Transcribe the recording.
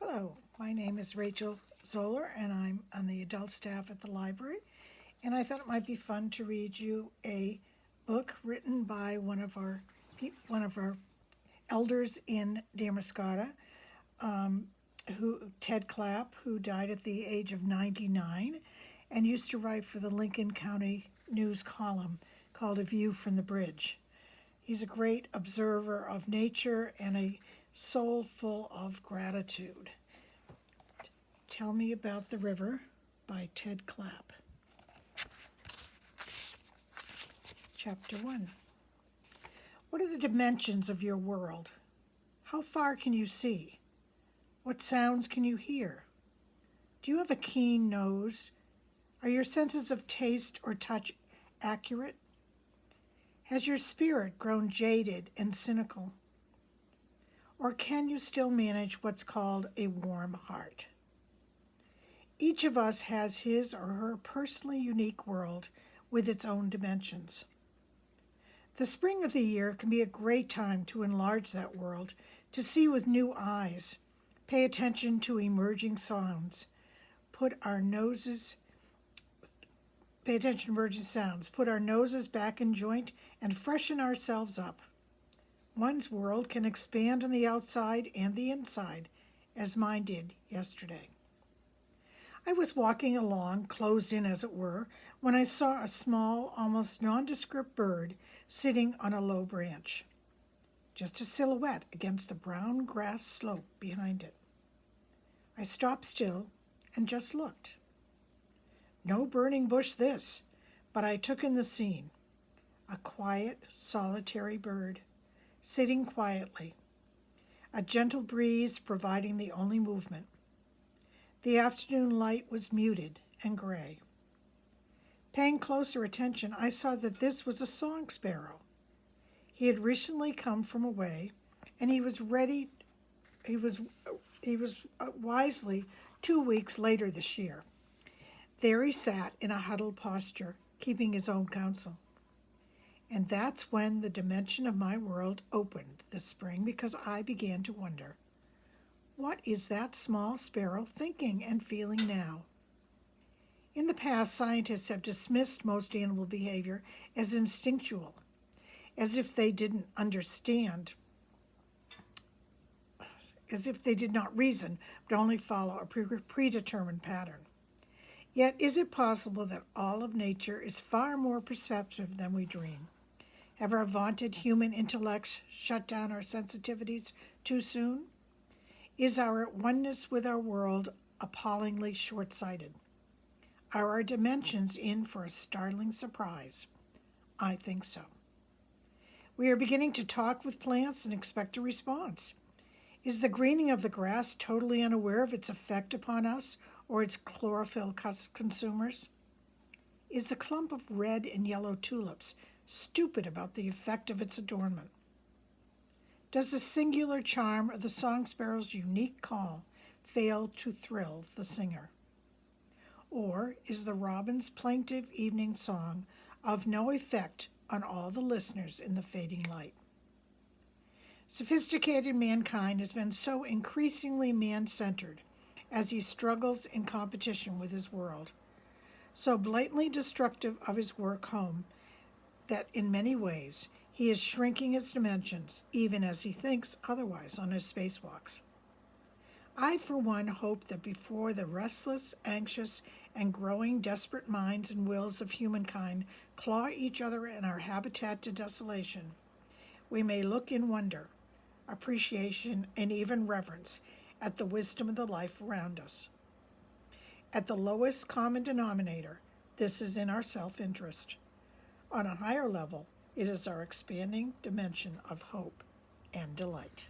Hello, my name is Rachel Zoller, and I'm on the adult staff at the library. And I thought it might be fun to read you a book written by one of our elders in Damariscotta, Ted Clapp, who died at the age of 99, and used to write for the Lincoln County News column called A View from the Bridge. He's a great observer of nature and a soul full of gratitude. Tell Me About the River by Ted Clapp. Chapter 1. What are the dimensions of your world? How far can you see? What sounds can you hear? Do you have a keen nose? Are your senses of taste or touch accurate? Has your spirit grown jaded and cynical? Or can you still manage what's called a warm heart? Each of us has his or her personally unique world with its own dimensions. The spring of the year can be a great time to enlarge that world, to see with new eyes, pay attention to emerging sounds, put our noses back in joint, and freshen ourselves up. One's world can expand on the outside and the inside, as mine did yesterday. I was walking along, closed in as it were, when I saw a small, almost nondescript bird sitting on a low branch, just a silhouette against the brown grass slope behind it. I stopped still and just looked. No burning bush this, but I took in the scene. A quiet, solitary bird, sitting quietly, a gentle breeze providing the only movement. The afternoon light was muted and gray. Paying closer attention, I saw that this was a song sparrow. He had recently come from away, and he was wisely 2 weeks later this year. There he sat in a huddled posture, keeping his own counsel. And that's when the dimension of my world opened this spring, because I began to wonder, what is that small sparrow thinking and feeling now? In the past, scientists have dismissed most animal behavior as instinctual, as if they didn't understand, as if they did not reason, but only follow a predetermined pattern. Yet, is it possible that all of nature is far more perceptive than we dream? Have our vaunted human intellects shut down our sensitivities too soon? Is our oneness with our world appallingly short-sighted? Are our dimensions in for a startling surprise? I think so. We are beginning to talk with plants and expect a response. Is the greening of the grass totally unaware of its effect upon us or its chlorophyll consumers? Is the clump of red and yellow tulips stupid about the effect of its adornment? Does the singular charm of the song sparrow's unique call fail to thrill the singer? Or is the robin's plaintive evening song of no effect on all the listeners in the fading light? Sophisticated mankind has been so increasingly man-centered as he struggles in competition with his world, so blatantly destructive of his work home that in many ways he is shrinking his dimensions, even as he thinks otherwise on his spacewalks. I, for one, hope that before the restless, anxious, and growing desperate minds and wills of humankind claw each other in our habitat to desolation, we may look in wonder, appreciation, and even reverence at the wisdom of the life around us. At the lowest common denominator, this is in our self-interest. On a higher level, it is our expanding dimension of hope and delight.